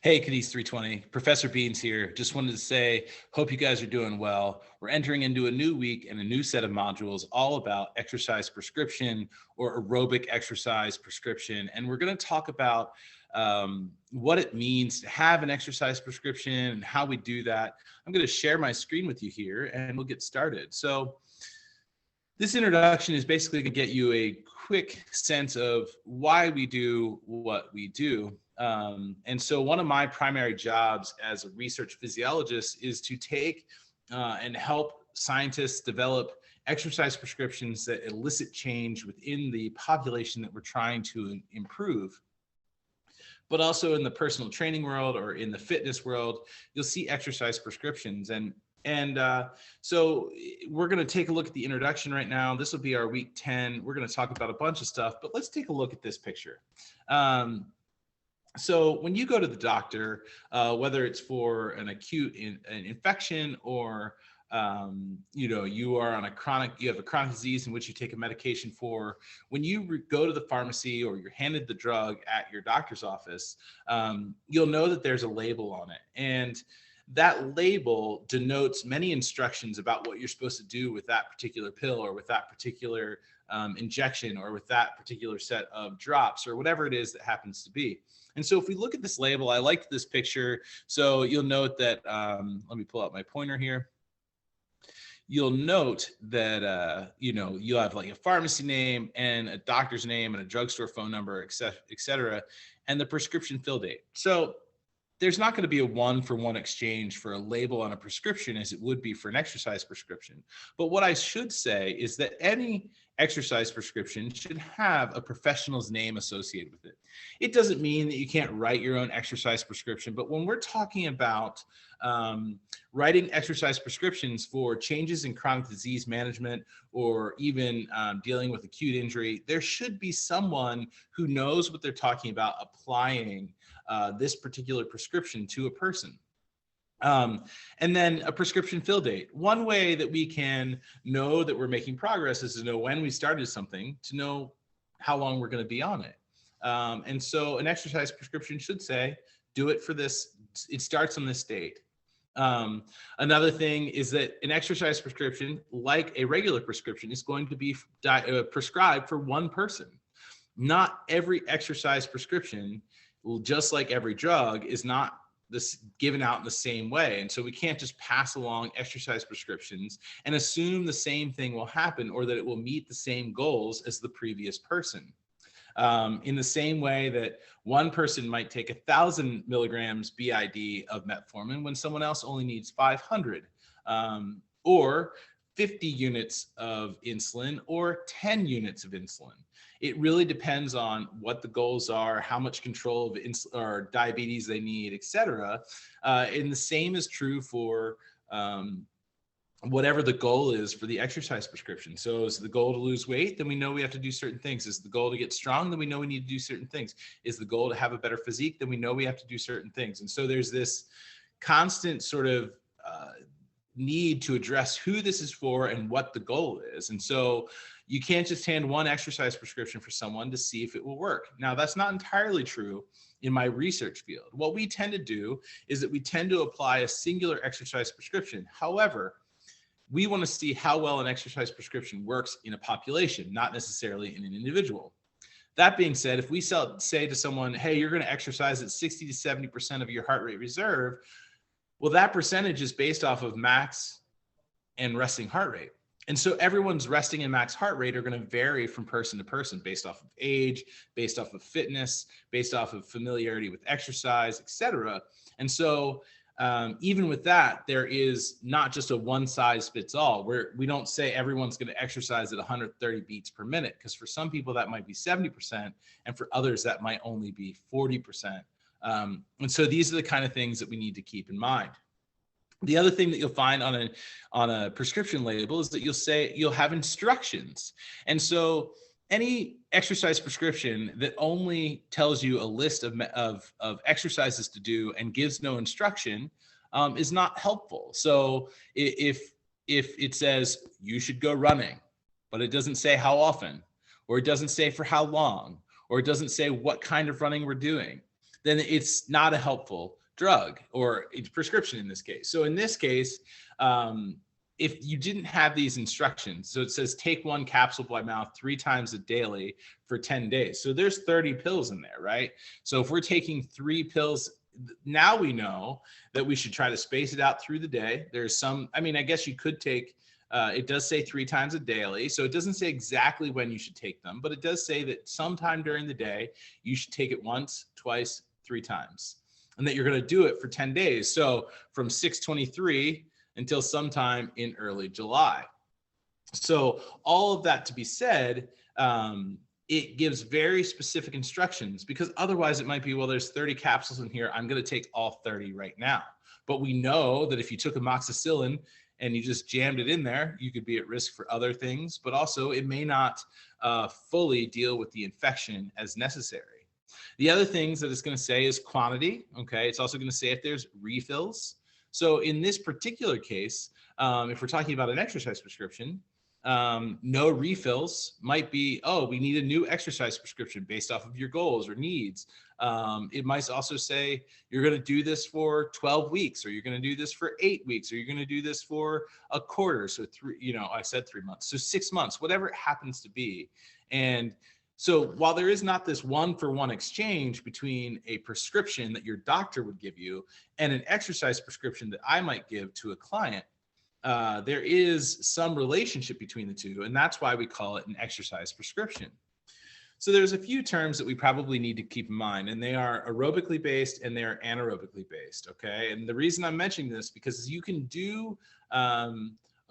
Hey, Cadiz 320, Professor Beans here. Just wanted to say, hope you guys are doing well. We're entering into a new week and a new set of modules all about exercise prescription or aerobic exercise prescription. And we're going to talk about what it means to have an exercise prescription and how we do that. I'm going to share my screen with you here and we'll get started. So this introduction is basically going to get you a quick sense of why we do what we do. And so one of my primary jobs as a research physiologist is to take and help scientists develop exercise prescriptions that elicit change within the population that we're trying to improve. But also in the personal training world or in the fitness world, you'll see exercise prescriptions. So we're going to take a look at the introduction right now. This will be our week 10. We're going to talk about a bunch of stuff, but let's take a look at this picture. So when you go to the doctor, whether it's for an acute an infection or you are on you have a chronic disease in which you take a medication for, when you go to the pharmacy or you're handed the drug at your doctor's office, you'll know that there's a label on it. And that label denotes many instructions about what you're supposed to do with that particular pill or with that particular injection or with that particular set of drops or whatever it is that happens to be. And so if we look at this label, I liked this picture. So you'll note that, let me pull out my pointer here. You'll note that, you'll have like a pharmacy name and a doctor's name and a drugstore phone number, et cetera, and the prescription fill date. So there's not going to be a one-for-one exchange for a label on a prescription as it would be for an exercise prescription. But what I should say is that any exercise prescription should have a professional's name associated with it. It doesn't mean that you can't write your own exercise prescription, but when we're talking about writing exercise prescriptions for changes in chronic disease management or even dealing with acute injury, there should be someone who knows what they're talking about applying this particular prescription to a person. And then a prescription fill date. One way that we can know that we're making progress is to know when we started something, to know how long we're going to be on it. And so an exercise prescription should say, do it for this, it starts on this date. Another thing is that an exercise prescription, like a regular prescription, is going to be prescribed for one person. Not every exercise prescription, just like every drug, is not given out in the same way. And so we can't just pass along exercise prescriptions and assume the same thing will happen or that it will meet the same goals as the previous person. In the same way that one person might take 1,000 milligrams BID of metformin when someone else only needs 500, or 50 units of insulin or 10 units of insulin. It really depends on what the goals are, how much control of or diabetes they need, et cetera. And the same is true for whatever the goal is for the exercise prescription. So is the goal to lose weight? Then we know we have to do certain things. Is the goal to get strong? Then we know we need to do certain things. Is the goal to have a better physique? Then we know we have to do certain things. And so there's this constant sort of need to address who this is for and what the goal is. And so you can't just hand one exercise prescription for someone to see if it will work. Now, that's not entirely true in my research field. What we tend to do is that we tend to apply a singular exercise prescription. However, we want to see how well an exercise prescription works in a population, not necessarily in an individual. That being said, if we say to someone, hey, you're going to exercise at 60 to 70% of your heart rate reserve, well, that percentage is based off of max and resting heart rate. And so everyone's resting and max heart rate are going to vary from person to person based off of age, based off of fitness, based off of familiarity with exercise, et cetera. And so even with that, there is not just a one size fits all, where we don't say everyone's going to exercise at 130 beats per minute, because for some people that might be 70%, and for others that might only be 40%. And so these are the kind of things that we need to keep in mind. The other thing that you'll find on a prescription label is that you'll have instructions. And so any exercise prescription that only tells you a list of exercises to do and gives no instruction is not helpful. So if it says you should go running, but it doesn't say how often, or it doesn't say for how long, or it doesn't say what kind of running we're doing, then it's not a helpful drug, or it's prescription in this case. So in this case, if you didn't have these instructions, so it says take 1 capsule by mouth 3 times a daily for 10 days. So there's 30 pills in there, right? So if we're taking 3 pills, now we know that we should try to space it out through the day. There's some, I mean, I guess you could take, it does say 3 times a daily. So it doesn't say exactly when you should take them, but it does say that sometime during the day, you should take it once, twice, 3 times, and that you're going to do it for 10 days. So from 6/23 until sometime in early July. So all of that to be said, it gives very specific instructions, because otherwise it might be, well, there's 30 capsules in here, I'm going to take all 30 right now. But we know that if you took amoxicillin and you just jammed it in there, you could be at risk for other things, but also it may not fully deal with the infection as necessary. The other things that it's going to say is quantity. Okay. It's also going to say if there's refills. So in this particular case, if we're talking about an exercise prescription, no refills might be, oh, we need a new exercise prescription based off of your goals or needs. It might also say you're going to do this for 12 weeks, or you're going to do this for 8 weeks, or you're going to do this for a quarter. So I said 3 months, so 6 months, whatever it happens to be. And so while there is not this 1-for-1 exchange between a prescription that your doctor would give you and an exercise prescription that I might give to a client, there is some relationship between the two, and that's why we call it an exercise prescription. So there's a few terms that we probably need to keep in mind, and they are aerobically based and they are anaerobically based, okay? And the reason I'm mentioning this, because you can do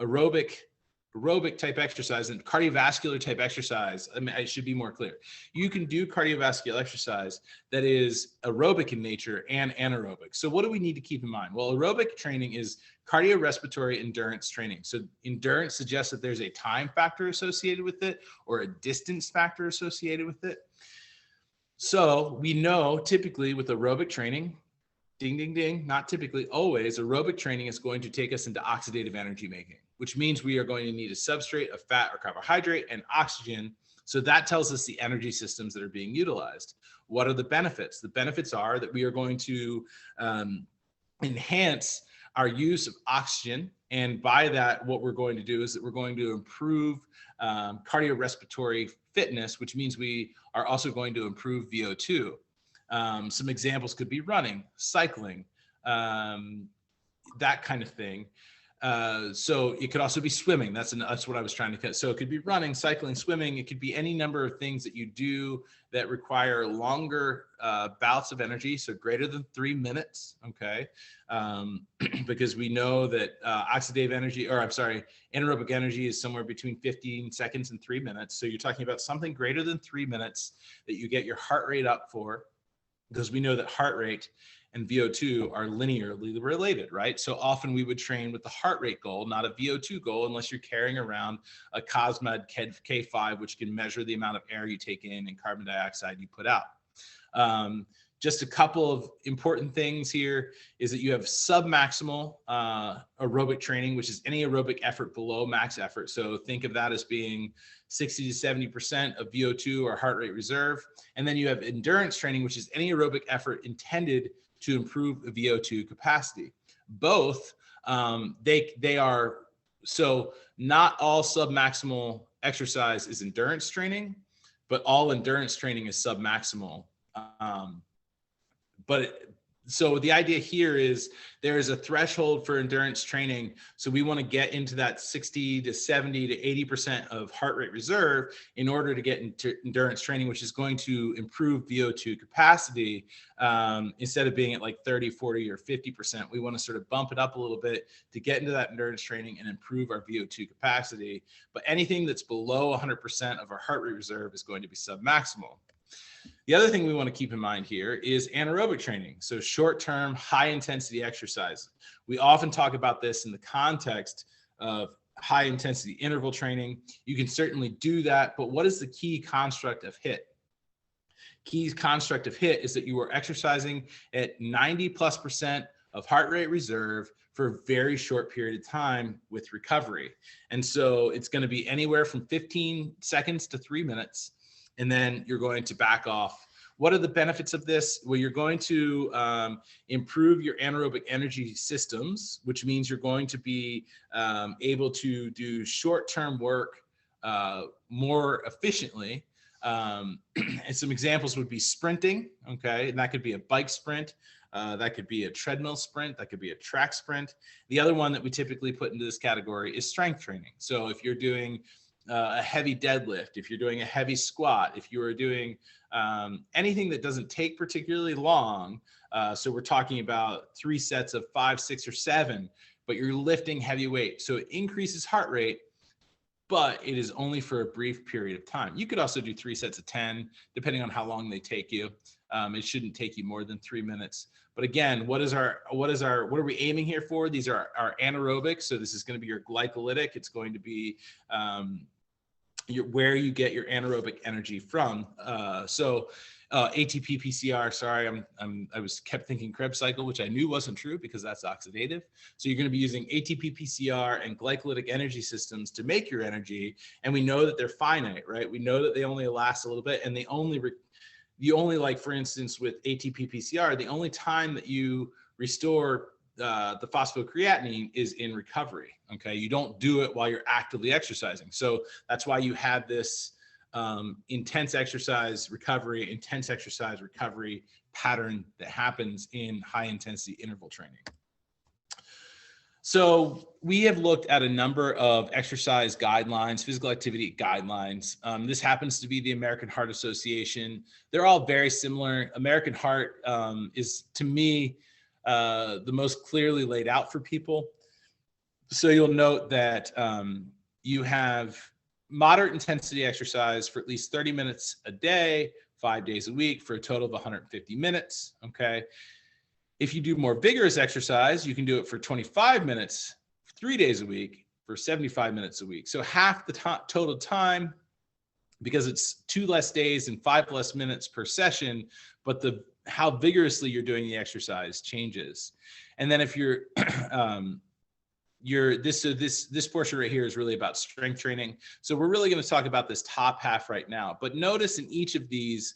aerobic type exercise and cardiovascular type exercise. I mean, I should be more clear. You can do cardiovascular exercise that is aerobic in nature and anaerobic. So what do we need to keep in mind? Well, aerobic training is cardiorespiratory endurance training. So endurance suggests that there's a time factor associated with it or a distance factor associated with it. So we know typically with aerobic training, ding, ding, ding, not typically, always, aerobic training is going to take us into oxidative energy making, which means we are going to need a substrate of fat or carbohydrate and oxygen. So that tells us the energy systems that are being utilized. What are the benefits? The benefits are that we are going to enhance our use of oxygen. And by that, what we're going to do is that we're going to improve cardiorespiratory fitness, which means we are also going to improve VO2. Some examples could be running, cycling, that kind of thing. So it could also be swimming. That's what I was trying to cut. So it could be running, cycling, swimming. It could be any number of things that you do that require longer bouts of energy. So greater than 3 minutes. Okay. Because we know that anaerobic energy is somewhere between 15 seconds and 3 minutes. So you're talking about something greater than 3 minutes that you get your heart rate up for, because we know that heart rate and VO2 are linearly related, right? So often we would train with the heart rate goal, not a VO2 goal, unless you're carrying around a COSMED K5, which can measure the amount of air you take in and carbon dioxide you put out. Just a couple of important things here is that you have submaximal aerobic training, which is any aerobic effort below max effort. So think of that as being 60 to 70% of VO2 or heart rate reserve. And then you have endurance training, which is any aerobic effort intended to improve the VO2 capacity. Both, they are, so not all submaximal exercise is endurance training, but all endurance training is submaximal. So the idea here is there is a threshold for endurance training. So we want to get into that 60 to 70 to 80% of heart rate reserve in order to get into endurance training, which is going to improve VO2 capacity. Instead of being at like 30, 40, or 50%, we want to sort of bump it up a little bit to get into that endurance training and improve our VO2 capacity. But anything that's below 100% of our heart rate reserve is going to be submaximal. The other thing we want to keep in mind here is anaerobic training. So short-term, high-intensity exercise. We often talk about this in the context of high-intensity interval training. You can certainly do that, but what is the key construct of HIIT? Key construct of HIIT is that you are exercising at 90+% of heart rate reserve for a very short period of time with recovery. And so it's going to be anywhere from 15 seconds to 3 minutes. And then you're going to back off What are the benefits of this? Well, you're going to improve your anaerobic energy systems, which means you're going to be able to do short-term work more efficiently. And some examples would be sprinting, okay? And that could be a bike sprint. That could be a treadmill sprint. That could be a track sprint. The other one that we typically put into this category is strength training. So if you're doing a heavy deadlift, if you're doing a heavy squat, if you are doing anything that doesn't take particularly long, so we're talking about 3 sets of 5, 6, or 7, but you're lifting heavy weight. So it increases heart rate, but it is only for a brief period of time. You could also do 3 sets of 10, depending on how long they take you. It shouldn't take you more than 3 minutes. But again, what are we aiming here for? These are our anaerobic. So this is going to be your glycolytic. It's going to be where you get your anaerobic energy from. ATP PCR, sorry, I kept thinking Krebs cycle, which I knew wasn't true because that's oxidative. So you're going to be using ATP PCR and glycolytic energy systems to make your energy. And we know that they're finite, right? We know that they only last a little bit, and like, for instance, with ATP PCR, the only time that you restore the phosphocreatinine is in recovery. Okay. You don't do it while you're actively exercising. So that's why you have this intense exercise recovery pattern that happens in high intensity interval training. So we have looked at a number of exercise guidelines, physical activity guidelines. This happens to be the American Heart Association. They're all very similar. American Heart is, to me, the most clearly laid out for people. So you'll note that you have moderate intensity exercise for at least 30 minutes a day, 5 days a week, for a total of 150 minutes, okay? If you do more vigorous exercise, you can do it for 25 minutes, 3 days a week, for 75 minutes a week. So half the total time, because it's 2 less days and 5 less minutes per session, but how vigorously you're doing the exercise changes. And then if you're, this portion right here is really about strength training. So we're really going to talk about this top half right now. But notice in each of these,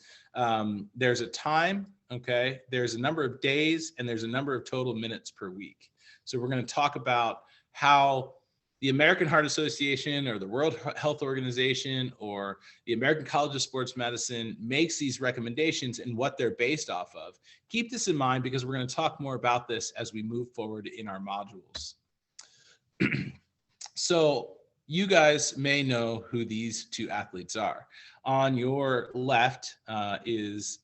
there's a time, okay? There's a number of days, and there's a number of total minutes per week. So we're going to talk about how the American Heart Association or the World Health Organization or the American College of Sports Medicine makes these recommendations and what they're based off of. Keep this in mind because we're going to talk more about this as we move forward in our modules. So you guys may know who these 2 athletes are. On your left is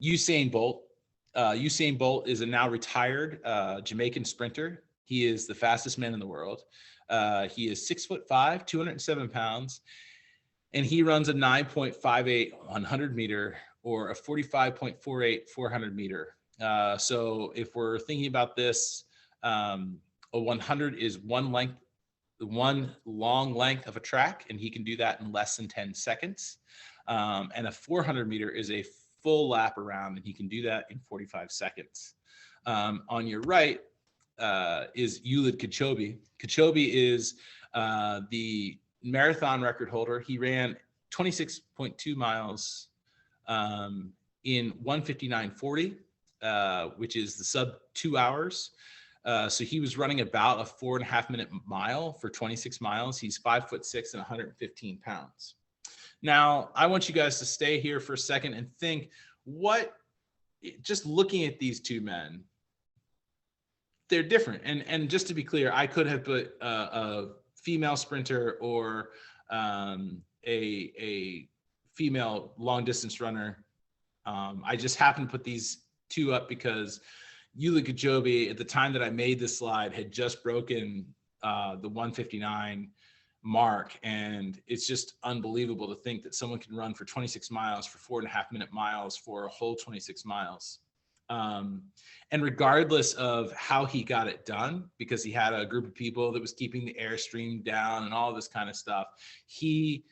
Usain Bolt. Usain Bolt is a now retired Jamaican sprinter. He is the fastest man in the world. He is 6'5", 207 pounds, and he runs a 9.58 100 meter or a 45.48 400 meter. So if we're thinking about this, a 100 is one long length of a track, and he can do that in less than 10 seconds. And a 400 meter is a full lap around, and he can do that in 45 seconds. On your right is Eliud Kipchoge. Kipchoge is the marathon record holder. He ran 26.2 miles in 1:59:40, which is the sub 2 hours. So he was running about a 4.5 minute mile for 26 miles. He's 5'6" and 115 pounds. Now, I want you guys to stay here for a second and think just looking at these 2 men, they're different. And just to be clear, I could have put a female sprinter or a female long distance runner. I just happened to put these 2 up because Eliud Kipchoge, at the time that I made this slide, had just broken the 1:59 mark. And it's just unbelievable to think that someone can run for 26 miles, for 4.5 minute miles, for a whole 26 miles. And regardless of how he got it done, because he had a group of people that was keeping the airstream down and all this kind of stuff, he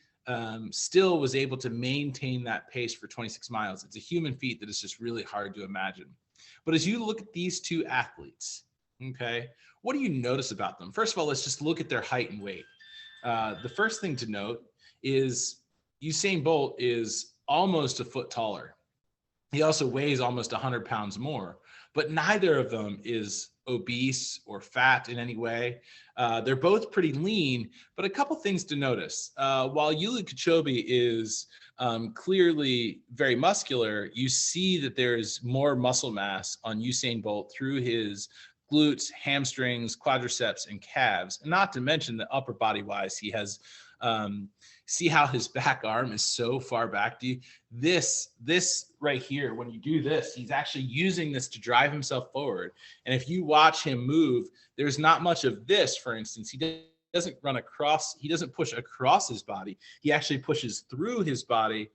still was able to maintain that pace for 26 miles. It's a human feat that is just really hard to imagine. But as you look at these 2 athletes, okay, what do you notice about them? First of all, let's just look at their height and weight. The first thing to note is Usain Bolt is almost a foot taller. He also weighs almost 100 pounds more, but neither of them is obese or fat in any way. They're both pretty lean, but a couple things to notice. While Yuli Kipchoge is clearly very muscular, you see that there's more muscle mass on Usain Bolt through his glutes, hamstrings, quadriceps, and calves. And not to mention that upper body wise, he has, see how his back arm is so far back. This right here, when you do this, he's actually using this to drive himself forward. And if you watch him move, there's not much of this, for instance. He doesn't run across, he doesn't push across his body. He actually pushes through his body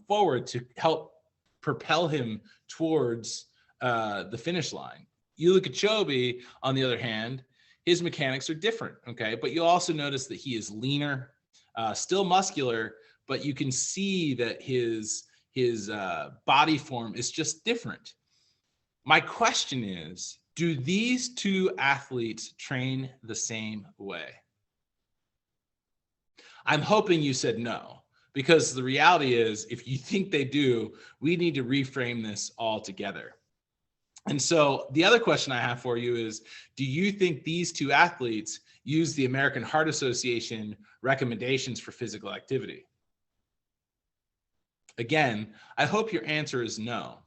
forward to help propel him towards the finish line. Yuli Kipchoge, on the other hand, his mechanics are different, okay? But you'll also notice that he is leaner, still muscular, but you can see that his body form is just different. My question is, do these two athletes train the same way? I'm hoping you said no, because the reality is, if you think they do, we need to reframe this altogether. And so the other question I have for you is, do you think these two athletes use the American Heart Association recommendations for physical activity? Again, I hope your answer is no.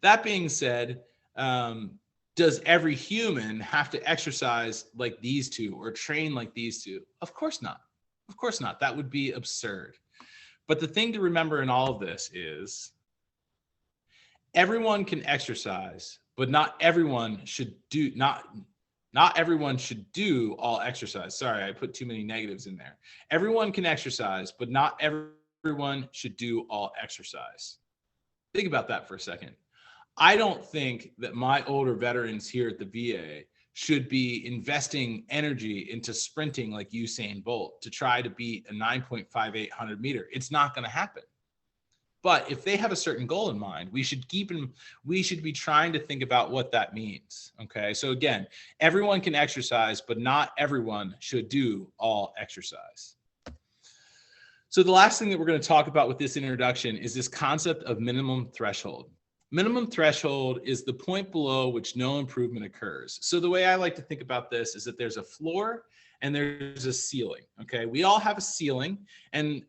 That being said, does every human have to exercise like these two or train like these two? Of course not. Of course not. That would be absurd. But the thing to remember in all of this is everyone can exercise, but not everyone should do not everyone should do all exercise. Sorry, I put too many negatives in there. Everyone can exercise, but not everyone should do all exercise. Think about that for a second. I don't think that my older veterans here at the VA should be investing energy into sprinting like Usain Bolt to try to beat a 9.58 100-meter. It's not going to happen. But if they have a certain goal in mind, we should be trying to think about what that means. Okay. So again, everyone can exercise, but not everyone should do all exercise. So the last thing that we're going to talk about with this introduction is this concept of minimum threshold. Minimum threshold is the point below which no improvement occurs. So the way I like to think about this is that there's a floor and there's a ceiling. Okay, we all have a ceiling, and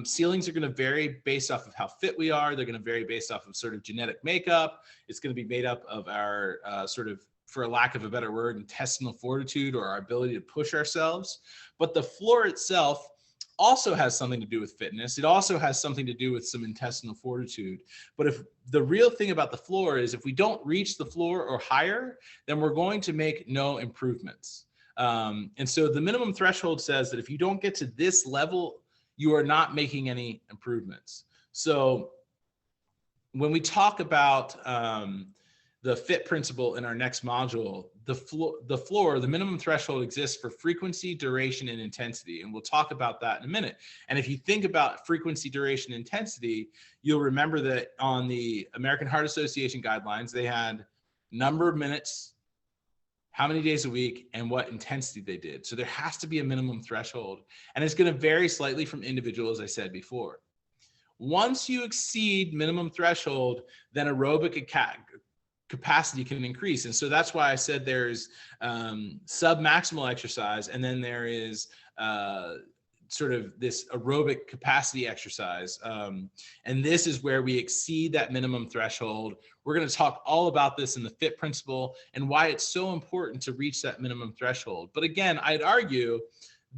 ceilings are going to vary based off of how fit we are. They're going to vary based off of sort of genetic makeup. It's going to be made up of our sort of, for lack of a better word, intestinal fortitude, or our ability to push ourselves. But the floor itself also has something to do with fitness. It also has something to do with some intestinal fortitude. But if the real thing about the floor is, if we don't reach the floor or higher, then we're going to make no improvements. And so the minimum threshold says that if you don't get to this level, you are not making any improvements. So when we talk about the FIT principle in our next module, the minimum threshold exists for frequency, duration, and intensity. And we'll talk about that in a minute. And if you think about frequency, duration, intensity, you'll remember that on the American Heart Association guidelines, they had number of minutes, how many days a week, and what intensity they did. So there has to be a minimum threshold, and it's going to vary slightly from individual, as I said before. Once you exceed minimum threshold, then aerobic capacity can increase. And so that's why I said there's sub-maximal exercise, and then there is sort of this aerobic capacity exercise. And this is where we exceed that minimum threshold. We're going to talk all about this in the FIT principle and why it's so important to reach that minimum threshold. But again, I'd argue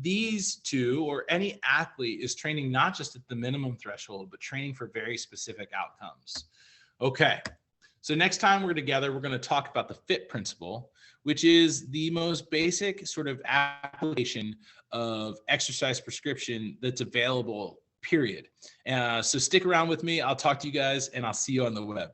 these two, or any athlete, is training not just at the minimum threshold, but training for very specific outcomes. Okay. So next time we're together, we're going to talk about the FIT principle, which is the most basic sort of application of exercise prescription that's available, period. So stick around with me. I'll talk to you guys, and I'll see you on the web.